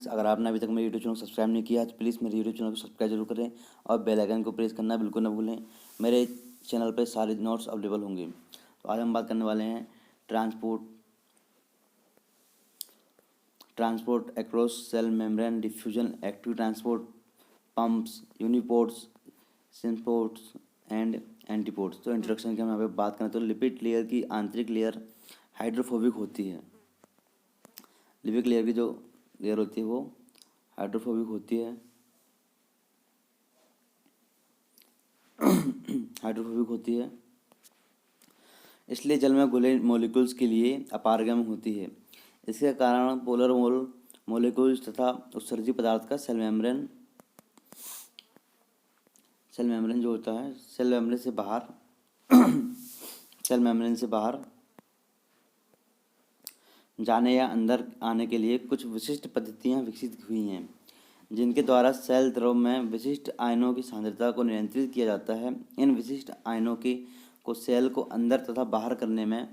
अगर आपने अभी तक मेरे यूट्यूब चैनल को सब्सक्राइब नहीं किया है तो प्लीज़ मेरे यूट्यूब चैनल को सब्सक्राइब जरूर करें और बेल आइकन को प्रेस करना बिल्कुल ना भूलें। मेरे चैनल पर सारे नोट्स अवेलेबल होंगे। तो आज हम बात करने वाले हैं transport transport across cell membrane diffusion active transport pumps uniports symports and antiports. तो इंट्रोडक्शन की हम यहाँ पे बात करें तो लिपिड लेयर की आंतरिक लेयर हाइड्रोफोबिक होती है। लिपिड लेयर की जो लेयर होती है वो हाइड्रोफोबिक होती है हाइड्रोफोबिक होती है, इसलिए जल में घुले मॉलिक्यूल्स के लिए अपारगम होती है। इसके कारण पोलर मॉलिक्यूल्स तथा उत्सर्जी पदार्थ का सेल मेम्ब्रेन जो होता है सेल मेम्ब्रेन से बाहर सेल मेम्ब्रेन से बाहर जाने या अंदर आने के लिए कुछ विशिष्ट पद्धतियां विकसित हुई हैं, जिनके द्वारा सेल द्रव में विशिष्ट आयनों की सांद्रता को नियंत्रित किया जाता है। इन विशिष्ट आयनों की को सेल को अंदर तथा बाहर करने में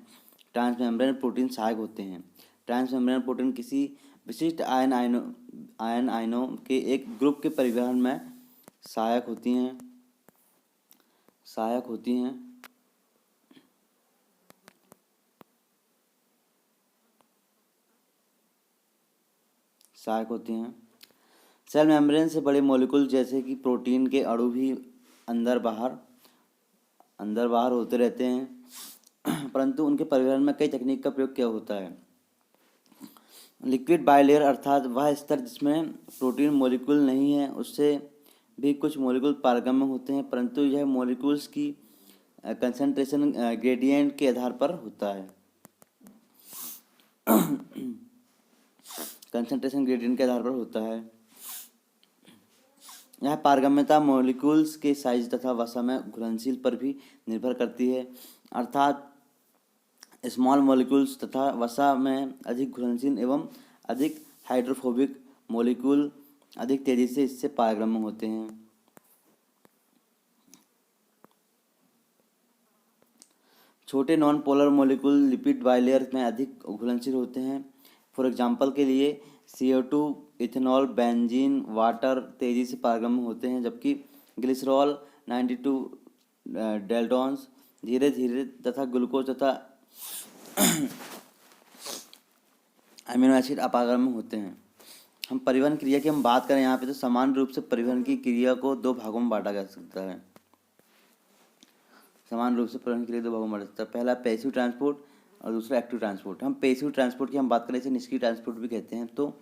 ट्रांसमेम्ब्रेन प्रोटीन सहायक होते हैं। ट्रांसमेम्ब्रेन प्रोटीन किसी विशिष्ट आयनों के एक ग्रुप के परिवहन में सहायक होती हैं सहायक होती हैं सहायक होती हैं सेल मेम्ब्रेन से बड़े मॉलिक्यूल जैसे कि प्रोटीन के अणु भी अंदर बाहर होते रहते हैं, परंतु उनके परिवहन में कई तकनीक का प्रयोग किया होता है। लिक्विड बाइलेयर अर्थात वह स्तर जिसमें प्रोटीन मॉलिक्यूल नहीं है, उससे भी कुछ मॉलिक्यूल पारगम्य होते हैं, परंतु यह मॉलिक्यूल्स की कंसंट्रेशन ग्रेडियंट के आधार पर होता है। कंसंट्रेशन ग्रेडियंट के आधार पर होता है। यह पारगम्यता मॉलिक्यूल्स के साइज तथा वसा में घुलनशील पर भी निर्भर करती है, अर्थात स्मॉल मॉलिक्यूल्स तथा वसा में अधिक घुलनशील एवं अधिक हाइड्रोफोबिक मॉलिक्यूल अधिक तेजी से इससे पारगम्य होते हैं। छोटे non polar molecule lipid bilayer में अधिक घुलनशील होते हैं। फॉर एग्जांपल के लिए CO2, इथेनॉल, बेंजीन, वाटर तेजी से पारगम्य होते हैं, जबकि ग्लिसरॉल 92 डेल्टॉन्स धीरे धीरे तथा ग्लूकोज तथा अमीनो एसिड अपारगम्य होते हैं। हम परिवहन क्रिया की हम बात करें यहाँ पे तो समान रूप से परिवहन की क्रिया को दो भागों में बांटा जा सकता है। समान रूप से परिवहन के लिए दो भागों में बांटा सकता है। पहला पैसिव ट्रांसपोर्ट और दूसरा एक्टिव ट्रांसपोर्ट। हम पैसिव ट्रांसपोर्ट की हम बात करें इसे निष्क्रिय ट्रांसपोर्ट भी कहते हैं। तो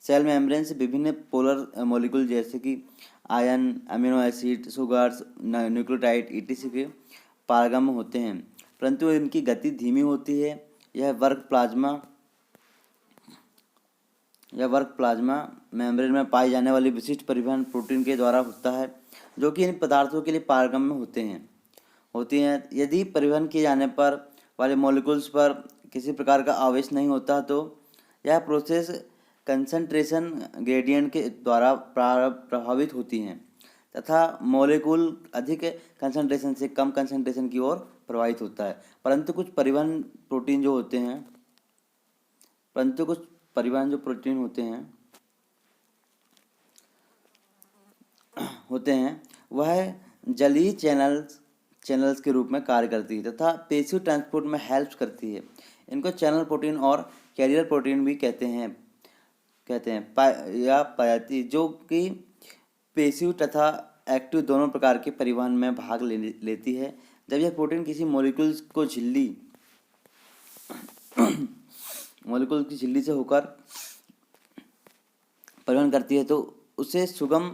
सेल मेम्ब्रेन से विभिन्न पोलर मॉलिक्यूल जैसे कि ion, amino acid, sugars, nucleotide etc के पारगम्य होते हैं, परंतु इनकी गति धीमी होती है। यह वर्क प्लाज्मा मेम्ब्रेन में पाई जाने वाली विशिष्ट परिवहन प्रोटीन के द्वारा होता है, जो कि इन पदार्थों के लिए पारगम्य होती हैं। यदि परिवहन किए जाने पर वाले मॉलिक्यूल्स पर किसी प्रकार का आवेश नहीं होता तो यह प्रोसेस कंसंट्रेशन ग्रेडियंट के द्वारा प्रभावित होती हैं तथा मॉलिक्यूल अधिक कंसंट्रेशन से कम कंसंट्रेशन की ओर प्रवाहित होता है। परंतु कुछ परिवहन जो प्रोटीन होते हैं वह जलीय चैनल्स के रूप में कार्य करती है तथा पैसिव ट्रांसपोर्ट में हेल्प करती है। इनको चैनल प्रोटीन और कैरियर प्रोटीन भी कहते हैं पाई जाती, जो कि पैसिव तथा एक्टिव दोनों प्रकार के परिवहन में भाग लेती है। जब यह प्रोटीन किसी मॉलिक्यूल की झिल्ली से होकर परिवहन करती है तो उसे सुगम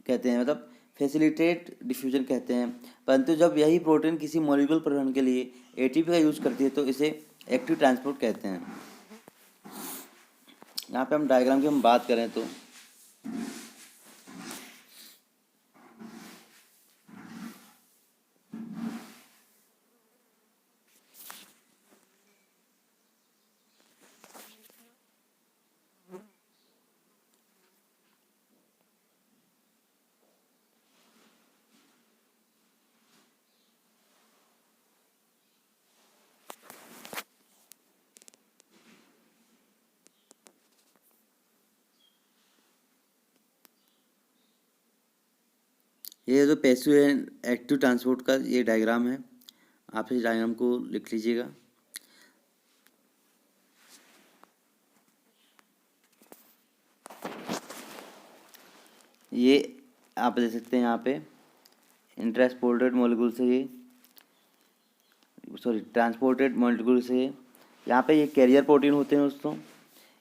कहते हैं, मतलब फैसिलिटेट डिफ्यूजन कहते हैं। परंतु जब यही प्रोटीन किसी मॉलिक्यूल परिवहन के लिए ATP का यूज करती है तो इसे एक्टिव ट्रांसपोर्ट कहते हैं। यहाँ पे हम डायग्राम की हम बात करें तो ये जो पैसिव एंड एक्टिव ट्रांसपोर्ट का ये डायग्राम है, आप इस डायग्राम को लिख लीजिएगा। ये आप देख सकते हैं यहाँ पे इंट्रांसपोर्टेड मॉलिक्यूल से ये ट्रांसपोर्टेड मॉलिक्यूल से यहाँ पे ये कैरियर प्रोटीन होते हैं दोस्तों।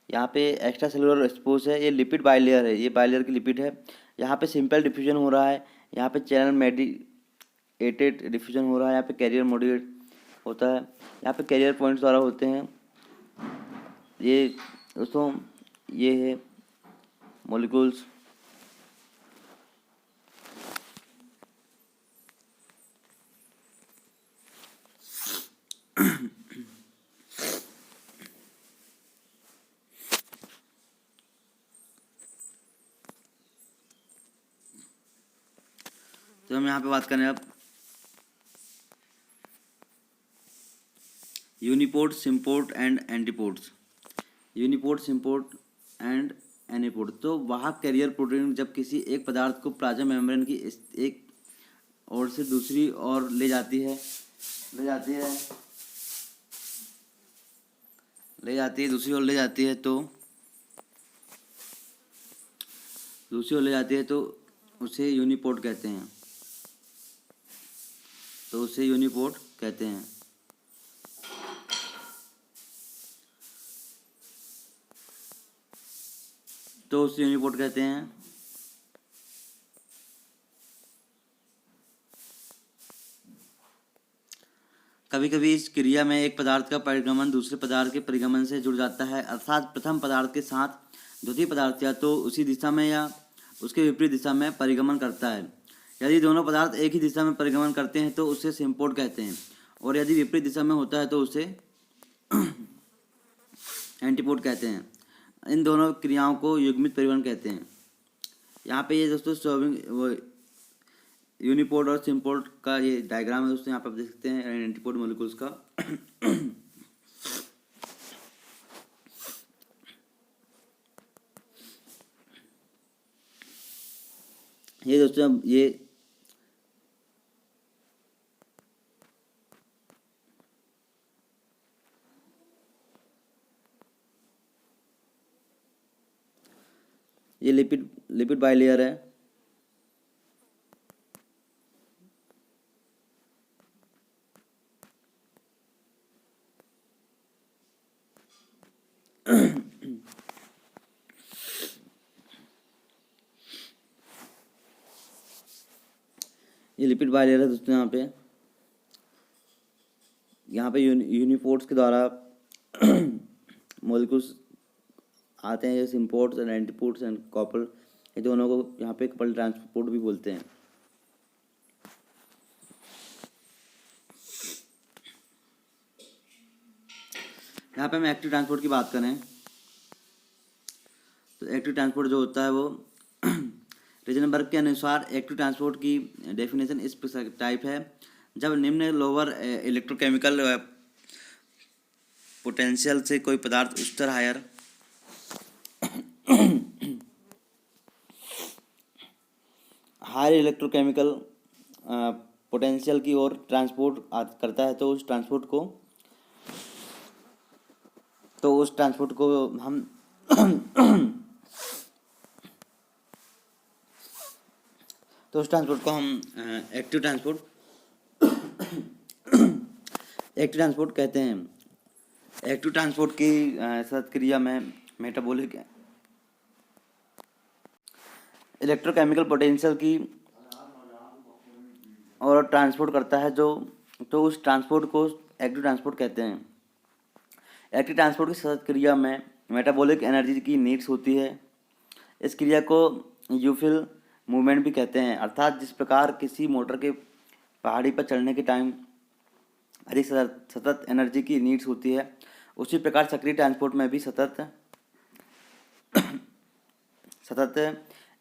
यहाँ पे एक्स्ट्रा सेलुलर स्पोर्स है, ये लिपिड बाइलेयर है, ये बाइलेयर की लिपिड है। यहाँ पे सिंपल डिफ्यूजन हो रहा है, यहाँ पे चैनल मेडिएटेड डिफ्यूजन हो रहा है, यहाँ पे कैरियर मोडिएट होता है, यहाँ पे कैरियर पॉइंट्स द्वारा होते हैं। ये दोस्तों ये है मॉलिक्यूल्स। तो हम यहाँ पे बात करें अब uniport, symport and antiports. Uniport, symport and antiport. तो वाहक कैरियर प्रोटीन जब किसी एक पदार्थ को प्लाज्मा मेम्ब्रेन की एक ओर से दूसरी ओर ले जाती है दूसरी ओर ले जाती है तो उसे यूनिपोर्ट कहते हैं। तो उसे यूनिपोर्ट कहते हैं। कभी कभी इस क्रिया में एक पदार्थ का परिगमन दूसरे पदार्थ के परिगमन से जुड़ जाता है, अर्थात प्रथम पदार्थ के साथ द्वितीय पदार्थ या तो उसी दिशा में या उसके विपरीत दिशा में परिगमन करता है। यदि दोनों पदार्थ एक ही दिशा में परिगमन करते हैं तो उसे सिम्पोर्ट कहते हैं, और यदि विपरीत दिशा में होता है तो उसे एंटीपोर्ट कहते हैं। इन दोनों क्रियाओं को युग्मित परिवहन कहते हैं। यहाँ पे ये दोस्तों यूनिपोर्ट और सिम्पोर्ट का ये डायग्राम है दोस्तों, यहाँ पे आप देख सकते हैं एंटीपोर्ट मॉलिक्यूल्स का। ये दोस्तों अब ये लिपिड बाइलेयर है। ये लिपिड बाइलेयर है दोस्तों। यहाँ पे यूनिपोर्ट्स के द्वारा मॉलिक्यूल्स आते हैं, जैसे इम्पोर्ट्स एंड एंटीपोर्ट्स एंड कपल, ये दोनों को यहाँ पे कपल ट्रांसपोर्ट भी बोलते हैं। यहाँ पे हम एक्टिव ट्रांसपोर्ट की बात करें तो एक्टिव ट्रांसपोर्ट जो होता है वो रिजनबर्ग के अनुसार एक्टिव ट्रांसपोर्ट की डेफिनेशन इस टाइप है: जब निम्न लोअर इलेक्ट्रोकेमिकल पोटेंशियल से कोई पदार्थ उच्चतर हायर इलेक्ट्रोकेमिकल पोटेंशियल की ओर ट्रांसपोर्ट करता है तो उस ट्रांसपोर्ट को हम एक्टिव ट्रांसपोर्ट कहते हैं। एक्टिव ट्रांसपोर्ट की सतक्रिया में मेटाबॉलिक इलेक्ट्रोकेमिकल पोटेंशियल की और ट्रांसपोर्ट करता है तो उस ट्रांसपोर्ट को एक्टिव ट्रांसपोर्ट कहते हैं। एक्टिव ट्रांसपोर्ट की सतत क्रिया में मेटाबॉलिक एनर्जी की नीड्स होती है। इस क्रिया को यूफिल मूवमेंट भी कहते हैं, अर्थात जिस प्रकार किसी मोटर के पहाड़ी पर चढ़ने के टाइम अधिक सतत एनर्जी की नीड्स होती है, उसी प्रकार सक्रिय ट्रांसपोर्ट में भी सतत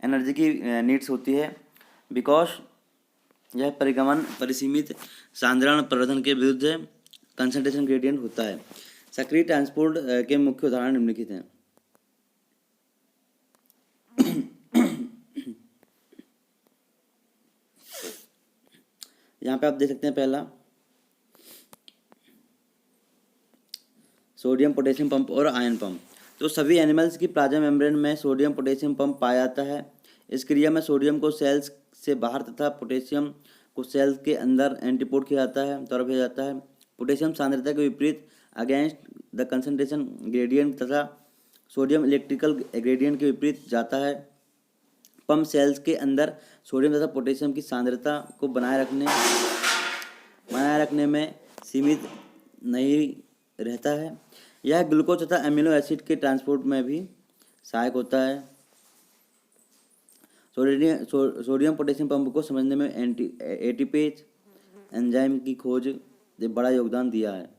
एनर्जी की नीड्स होती है, बिकॉज यह परिगमन परिसीमित सांद्रण प्रवर्धन के विरुद्ध कंसंट्रेशन ग्रेडियंट होता है। सक्रिय ट्रांसपोर्ट के मुख्य उदाहरण निम्नलिखित हैं। यहाँ पे आप देख सकते हैं पहला सोडियम पोटेशियम पंप और आयन पंप। तो सभी एनिमल्स की प्लाज्मा मेम्ब्रेन में सोडियम पोटेशियम पंप पाया जाता है। इस क्रिया में सोडियम को सेल्स से बाहर तथा पोटेशियम को सेल्स के अंदर एंटीपोर्ट किया जाता है द्वारा भेजा जाता है। पोटेशियम सांद्रता के विपरीत अगेंस्ट द कंसंट्रेशन ग्रेडियंट तथा सोडियम इलेक्ट्रिकल ग्रेडियंट के विपरीत जाता है। पंप सेल्स के अंदर सोडियम तथा पोटेशियम की सांद्रता को बनाए रखने में सीमित नहीं रहता है। यह ग्लूकोज तथा एमिनो एसिड के ट्रांसपोर्ट में भी सहायक होता है। सोडियम पोटेशियम पंप को समझने में एटीपेज एंजाइम की खोज ने बड़ा योगदान दिया है।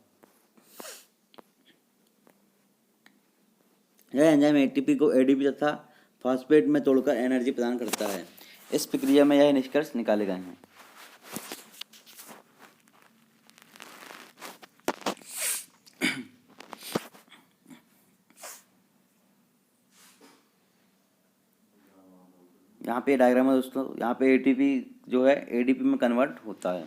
यह एंजाइम एटीपी को एडीपी तथा फॉस्फेट में तोड़कर एनर्जी प्रदान करता है। इस प्रक्रिया में यह निष्कर्ष निकाले गए हैं। यहाँ पे डायग्राम है दोस्तों, यहाँ पे एटीपी जो है एडीपी में कन्वर्ट होता है।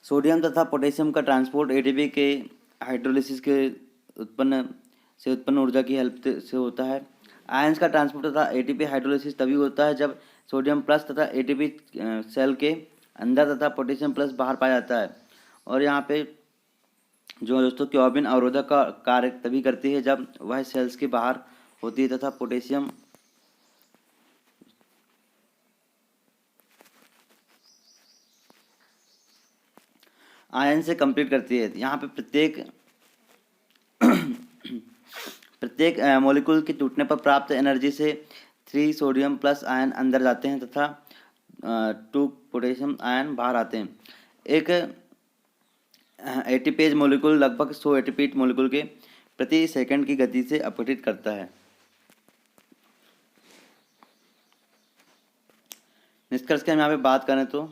सोडियम तथा पोटेशियम का ट्रांसपोर्ट एटीपी के हाइड्रोलिसिस के उत्पन्न ऊर्जा की हेल्प से होता है। आयंस का ट्रांसपोर्ट तथा एटीपी हाइड्रोलिसिस तभी होता है जब सोडियम प्लस तथा एटीपी सेल के अंदर तथा पोटेशियम प्लस बाहर पाया जाता है। और यहाँ पे जो दोस्तों क्योबिन अवरोधक का कार्य तभी करती है जब वह सेल्स के बाहर होती है तथा पोटेशियम आयन से कंप्लीट करती है। यहाँ पे प्रत्येक मॉलिक्यूल के टूटने पर प्राप्त एनर्जी से 3 सोडियम प्लस आयन अंदर जाते हैं तथा 2 पोटेशियम आयन बाहर आते हैं। एक एटीपेज मॉलिक्यूल लगभग 100 एटीपी मॉलिक्यूल के प्रति सेकंड की गति से अपघटित करता है। निष्कर्ष के हम यहाँ पे बात करें तो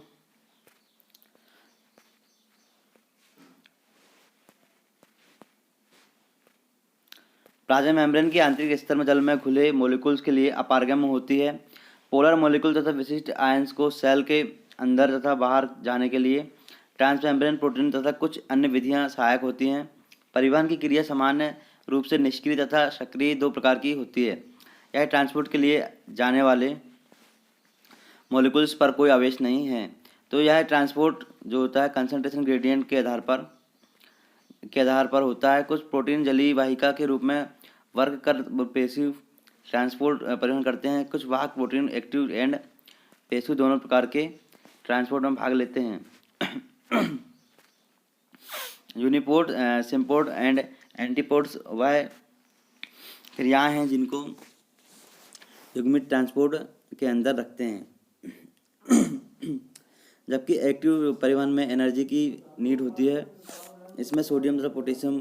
प्लाज्मा मेम्ब्रेन की आंतरिक स्तर में जल में घुले मॉलिक्यूल्स के लिए अपारगम्य होती है। पोलर मॉलिक्यूल तथा विशिष्ट आयंस को सेल के अंदर तथा बाहर जाने के लिए ट्रांसमेम्ब्रेन प्रोटीन तथा कुछ अन्य विधियां सहायक होती हैं। परिवहन की क्रिया सामान्य रूप से निष्क्रिय तथा सक्रिय 2 प्रकार की होती है। यह ट्रांसपोर्ट के लिए जाने वाले मॉलिक्यूल्स पर कोई आवेश नहीं है। तो यह ट्रांसपोर्ट जो होता है कंसंट्रेशन ग्रेडियंट के आधार पर होता है। कुछ प्रोटीन जलीय वाहिका के रूप में वर्ग कर पेसिव ट्रांसपोर्ट परिवहन करते हैं। कुछ वाहक प्रोटीन एक्टिव एंड पेसिव दोनों प्रकार के ट्रांसपोर्ट में भाग लेते हैं। यूनिपोर्ट, सिम्पोर्ट एंड एंटीपोर्ट्स वह क्रियाएं हैं जिनको युग्मित ट्रांसपोर्ट के अंदर रखते हैं। जबकि एक्टिव परिवहन में एनर्जी की नीड होती है। इसमें सोडियम तथा पोटेशियम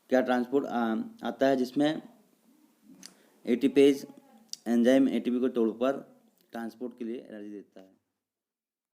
क्या ट्रांसपोर्ट आता है, जिसमें एटीपेज एंजाइम एटीपी को तोड़कर ट्रांसपोर्ट के लिए एनर्जी देता है।